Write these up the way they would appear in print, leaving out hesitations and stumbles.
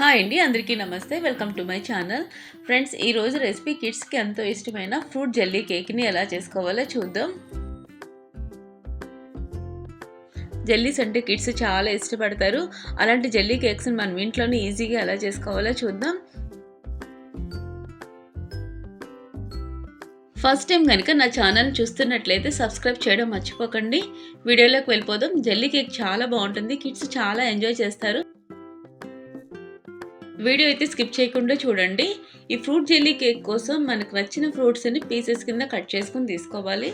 Hi అండి, అందరికీ నమస్తే. Welcome to my channel. Friends, ఈరోజు రెసిపీ కిడ్స్కి ఎంతో ఇష్టమైన ఫ్రూట్ జెల్లీ కేక్ని ఎలా చేసుకోవాలో చూద్దాం. జెల్లీస్ అంటే కిడ్స్ చాలా ఇష్టపడతారు. అలాంటి జెల్లీ కేక్స్ని మనం ఇంట్లోనే ఈజీగా ఎలా చేసుకోవాలో చూద్దాం. ఫస్ట్ టైం కనుక నా ఛానల్ చూస్తున్నట్లయితే సబ్స్క్రైబ్ చేయడం మర్చిపోకండి. వీడియోలోకి వెళ్ళిపోదాం. జెల్లీ కేక్ చాలా బాగుంటుంది, కిడ్స్ చాలా ఎంజాయ్ చేస్తారు. వీడియో అయితే స్కిప్ చేయకుండా చూడండి. ఈ ఫ్రూట్ జెల్లీ కేక్ కోసం మనకు నచ్చిన ఫ్రూట్స్ని పీసెస్ కింద కట్ చేసుకుని తీసుకోవాలి.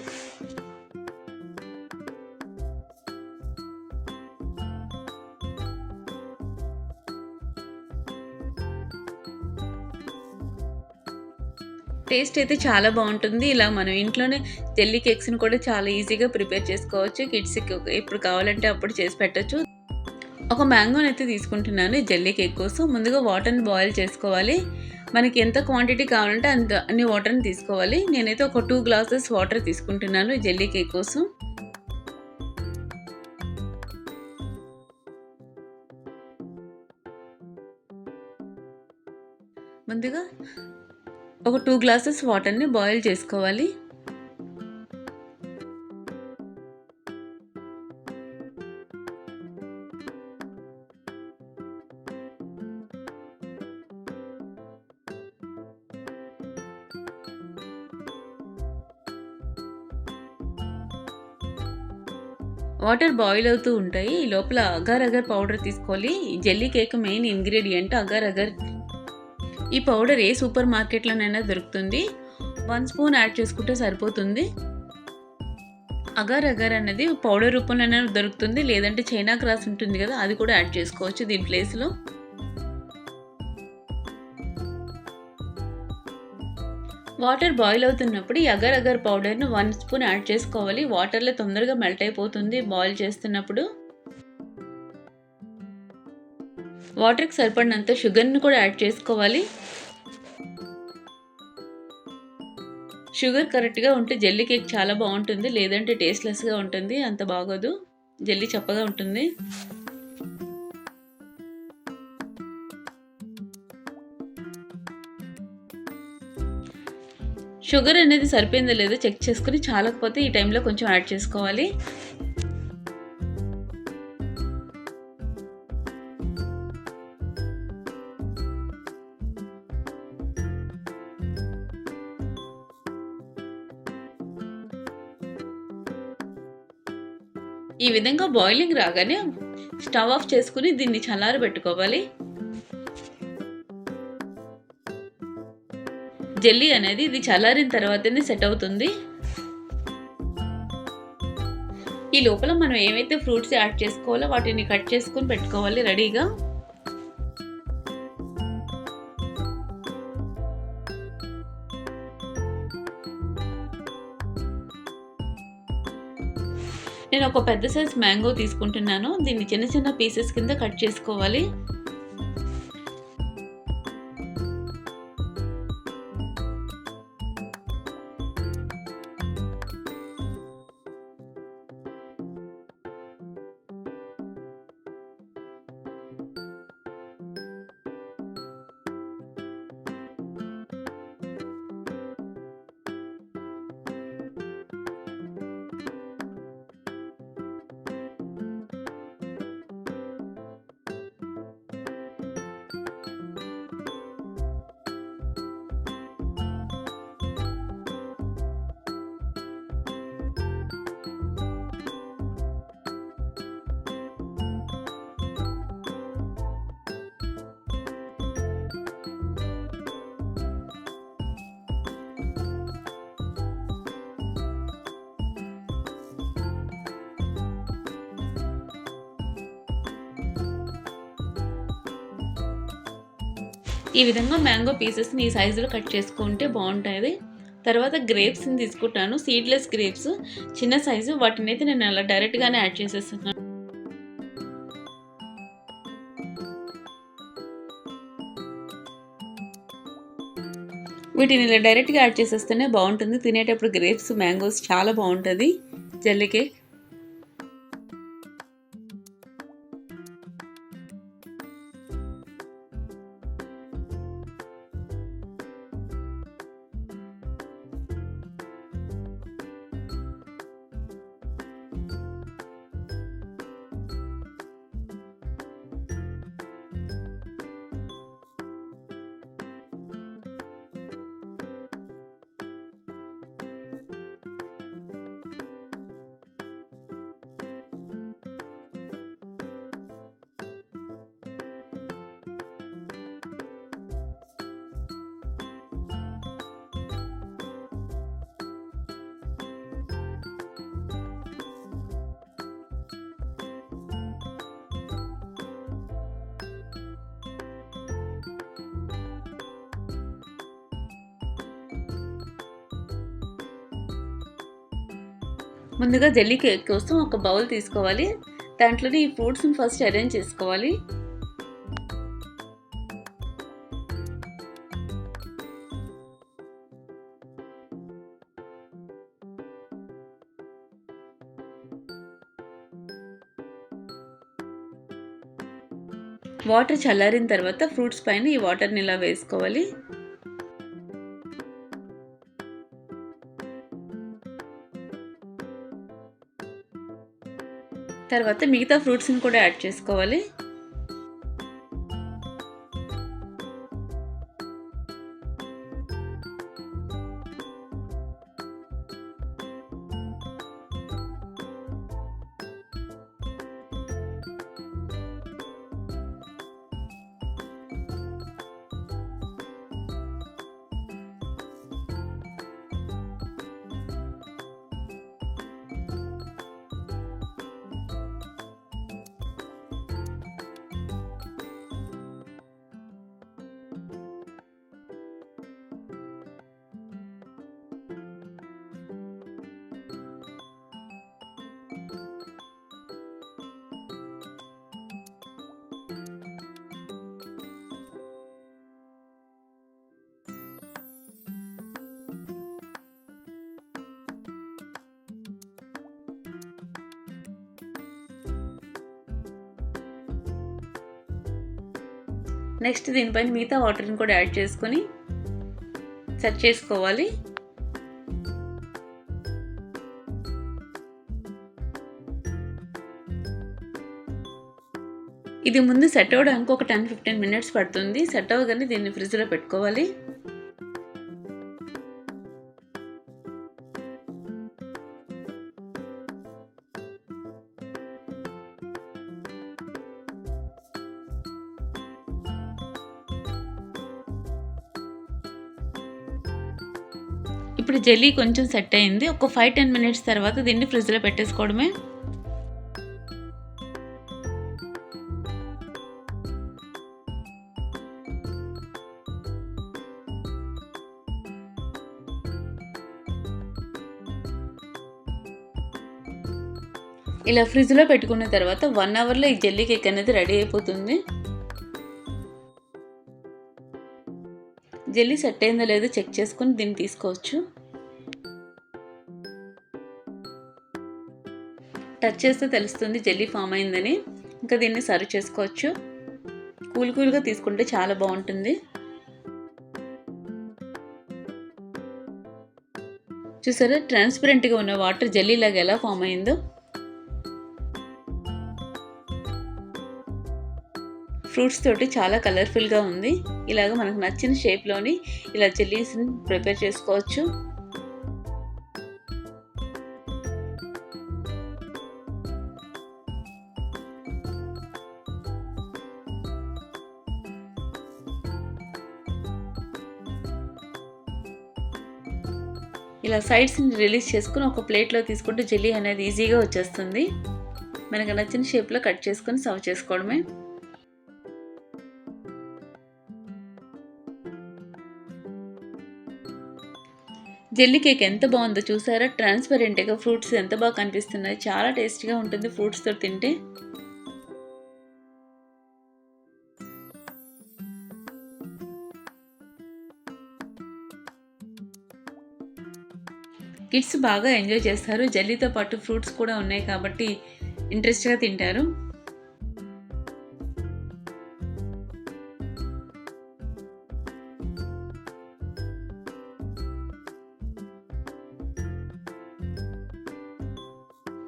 టేస్ట్ అయితే చాలా బాగుంటుంది. ఇలా మనం ఇంట్లోనే జెల్లీ కేక్స్ని కూడా చాలా ఈజీగా ప్రిపేర్ చేసుకోవచ్చు. కిడ్స్కి ఎప్పుడు కావాలంటే అప్పుడు చేసి పెట్టచ్చు. ఒక మ్యాంగోని అయితే తీసుకుంటున్నాను జెల్లీ కేక్ కోసం. ముందుగా వాటర్ని బాయిల్ చేసుకోవాలి. మనకి ఎంత క్వాంటిటీ కావాలంటే అన్ని వాటర్ని తీసుకోవాలి. నేనైతే ఒక 2 గ్లాసెస్ వాటర్ తీసుకుంటున్నాను జెల్లీ కేక్ కోసం. ముందుగా ఒక 2 గ్లాసెస్ వాటర్ని బాయిల్ చేసుకోవాలి. వాటర్ బాయిల్ అవుతూ ఉంటాయి. ఈ లోపల అగర్ అగర్ పౌడర్ తీసుకోవాలి. Jelly cake main ingredient agar agar. ఈ పౌడర్ ఏ సూపర్ మార్కెట్లోనైనా దొరుకుతుంది. 1 స్పూన్ యాడ్ చేసుకుంటే సరిపోతుంది. అగర్ అగర్ అనేది పౌడర్ రూపంలోనే దొరుకుతుంది, లేదంటే చైనా గ్రాస్ ఉంటుంది కదా, అది కూడా యాడ్ చేసుకోవచ్చు దీని ప్లేస్లో. వాటర్ బాయిల్ అవుతున్నప్పుడు ఈ అగర్ అగర్ పౌడర్ను 1 స్పూన్ యాడ్ చేసుకోవాలి. వాటర్లో తొందరగా మెల్ట్ అయిపోతుంది బాయిల్ చేస్తున్నప్పుడు. వాటర్కి సరిపడినంత షుగర్ని కూడా యాడ్ చేసుకోవాలి. షుగర్ కరెక్ట్గా ఉంటే జెల్లీ కేక్ చాలా బాగుంటుంది, లేదంటే టేస్ట్లెస్గా ఉంటుంది, అంత బాగోదు. జెల్లీ చప్పగా ఉంటుంది. షుగర్ అనేది సరిపోయిందో లేదో చెక్ చేసుకుని చాలకపోతే ఈ టైంలో కొంచెం యాడ్ చేసుకోవాలి. ఈ విధంగా బాయిలింగ్ రాగానే స్టవ్ ఆఫ్ చేసుకుని దీన్ని చల్లారబెట్టుకోవాలి. జెల్లీ అనేది ఇది చల్లారిన తర్వాతనే సెట్ అవుతుంది. ఈ లోపల మనం ఏవైతే ఫ్రూట్స్ యాడ్ చేసుకోవాలో వాటిని కట్ చేసుకుని పెట్టుకోవాలి రెడీగా. నేను ఒక పెద్ద సైజ్ మ్యాంగో తీసుకుంటున్నాను. దీన్ని చిన్న చిన్న పీసెస్ కింద కట్ చేసుకోవాలి. ఈ విధంగా మ్యాంగో పీసెస్ని ఈ సైజులో కట్ చేసుకుంటే బాగుంటుంది. తర్వాత గ్రేప్స్ని తీసుకుంటాను, సీడ్లెస్ గ్రేప్స్ చిన్న సైజు. వాటిని అయితే నేను అలా డైరెక్ట్గానే యాడ్ చేసేస్తున్నాను. వీటిని ఇలా డైరెక్ట్గా యాడ్ చేసేస్తేనే బాగుంటుంది. తినేటప్పుడు గ్రేప్స్ మ్యాంగోస్ చాలా బాగుంటుంది జెల్లీ కేక్. ముందుగా జెల్లీ కేక్ కోసం ఒక బౌల్ తీసుకోవాలి. దాంట్లోని ఈ ఫ్రూట్స్‌ని ఫస్ట్ అరేంజ్ చేసుకోవాలి. వాటర్ చల్లారిన తర్వాత ఫ్రూట్స్ పైన ఈ వాటర్‌ని ఇలా వేసుకోవాలి. తర్వాత మిగతా ఫ్రూట్స్‌ని కూడా యాడ్ చేసుకోవాలి. నెక్స్ట్ దీనిపైన మిగతా వాటర్‌ని కూడా యాడ్ చేసుకొని సెట్ చేసుకోవాలి. ఇది ముందు సెట్ అవ్వడానికి ఒక 10-15 మినిట్స్ పడుతుంది. సెట్ అవ్వగానే దీన్ని ఫ్రిడ్జ్‌లో పెట్టుకోవాలి. ఇప్పుడు జెల్లీ కొంచెం సెట్ అయింది. ఒక 5-10 మినిట్స్ తర్వాత దీన్ని ఫ్రిడ్జ్‌లో పెట్టేసుకోవడమే. ఇలా ఫ్రిడ్జ్‌లో పెట్టుకున్న తర్వాత 1 అవర్‌లో ఈ జెల్లీ కేక్ అనేది రెడీ అయిపోతుంది. జెల్లీ సెట్ అయిందో లేదో చెక్ చేసుకొని దీన్ని తీసుకోవచ్చు. టచ్ చేస్తే తెలుస్తుంది జెల్లీ ఫామ్ అయిందని. ఇంకా దీన్ని సర్వ్ చేసుకోవచ్చు. కూల్‌గా తీసుకుంటే చాలా బాగుంటుంది. చూసారా ట్రాన్స్పరెంట్‌గా ఉన్న వాటర్ జెల్లీ లాగా ఎలా ఫామ్ అయిందో. ఫ్రూట్స్ తోటి చాలా కలర్ఫుల్‌గా ఉంది. ఇలాగ మనకు నచ్చిన షేప్‌లోని ఇలా జెల్లీస్‌ని ప్రిపేర్ చేసుకోవచ్చు. ఇలా సైడ్స్‌ని రిలీజ్ చేసుకొని ఒక ప్లేట్‌లో తీసుకుంటే జెల్లీ అనేది ఈజీగా వచ్చేస్తుంది. మనకు నచ్చిన షేప్‌లో కట్ చేసుకొని సర్వ్ చేసుకోవడమే. జెల్లీ కేక్ ఎంత బాగుందో చూసారా? ట్రాన్స్పరెంట్‌గా ఫ్రూట్స్ ఎంత బాగా కనిపిస్తున్నాయి. చాలా టేస్టీగా ఉంటుంది ఫ్రూట్స్‌తో తింటే. కిడ్స్ బాగా ఎంజాయ్ చేస్తారు. జెల్లీతో పాటు ఫ్రూట్స్ కూడా ఉన్నాయి కాబట్టి ఇంట్రెస్ట్‌గా తింటారు.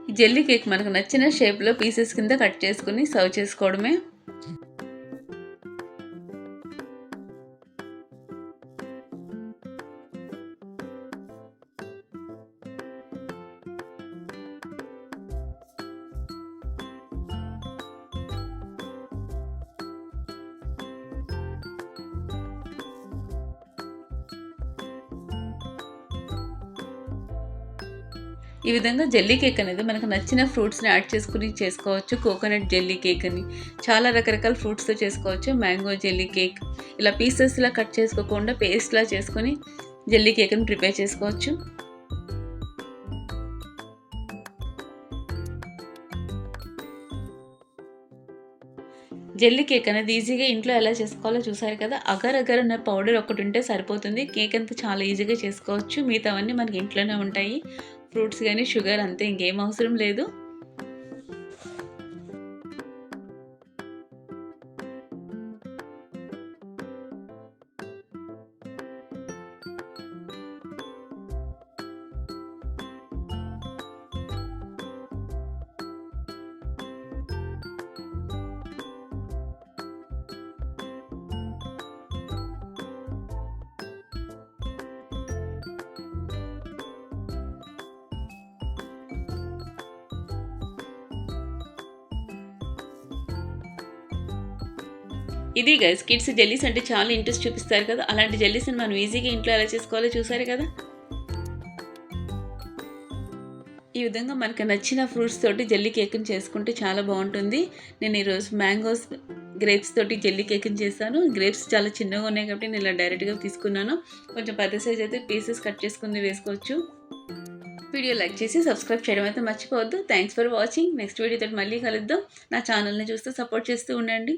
ఈ జెల్లీ కేక్ మనకు నచ్చిన షేప్‌లో పీసెస్ కింద కట్ చేసుకొని సర్వ్ చేసుకోవడమే. ఈ విధంగా జెల్లీ కేక్ అనేది మనకు నచ్చిన ఫ్రూట్స్‌ని యాడ్ చేసుకొని చేసుకోవచ్చు. కోకోనట్ జెల్లీ కేక్ అని చాలా రకరకాల ఫ్రూట్స్‌తో చేసుకోవచ్చు. మ్యాంగో జెల్లీ కేక్ ఇలా పీసెస్‌లా కట్ చేసుకోకుండా పేస్ట్‌లా చేసుకొని జెల్లీ కేక్‌ని ప్రిపేర్ చేసుకోవచ్చు. జెల్లీ కేక్ అనేది ఈజీగా ఇంట్లో ఎలా చేసుకోవాలో చూసారు కదా. అగర్ అగర్ అనే పౌడర్ ఒకటి ఉంటే సరిపోతుంది. కేక్ అంతా చాలా ఈజీగా చేసుకోవచ్చు. మిగతావన్నీ మనకి ఇంట్లోనే ఉంటాయి. ఫ్రూట్స్ కానీ షుగర్ అంతే, ఇంకేం అవసరం లేదు. ఇది గైస్, కిడ్స్ జెల్లీస్ అంటే చాలా ఇంట్రెస్ట్ చూపిస్తారు కదా. అలాంటి జెల్లీస్ని మనం ఈజీగా ఇంట్లో ఎలా చేసుకోవాలో చూసారు కదా. ఈ విధంగా మనకు నచ్చిన ఫ్రూట్స్ తోటి జెల్లీ కేక్ని చేసుకుంటే చాలా బాగుంటుంది. నేను ఈరోజు మ్యాంగోస్, గ్రేప్స్ తోటి జెల్లీ కేక్ని చేశాను. గ్రేప్స్ చాలా చిన్నగా ఉన్నాయి కాబట్టి నేను ఇలా డైరెక్ట్గా తీసుకున్నాను. కొంచెం పెద్ద సైజ్ అయితే పీసెస్ కట్ చేసుకుని వేసుకోవచ్చు. వీడియో లైక్ చేసి సబ్స్క్రైబ్ చేయడం అయితే మర్చిపోవద్దు. Thanks for watching. నెక్స్ట్ వీడియోతో మళ్ళీ కలుద్దాం. నా ఛానల్ని చూస్తూ సపోర్ట్ చేస్తూ ఉండండి.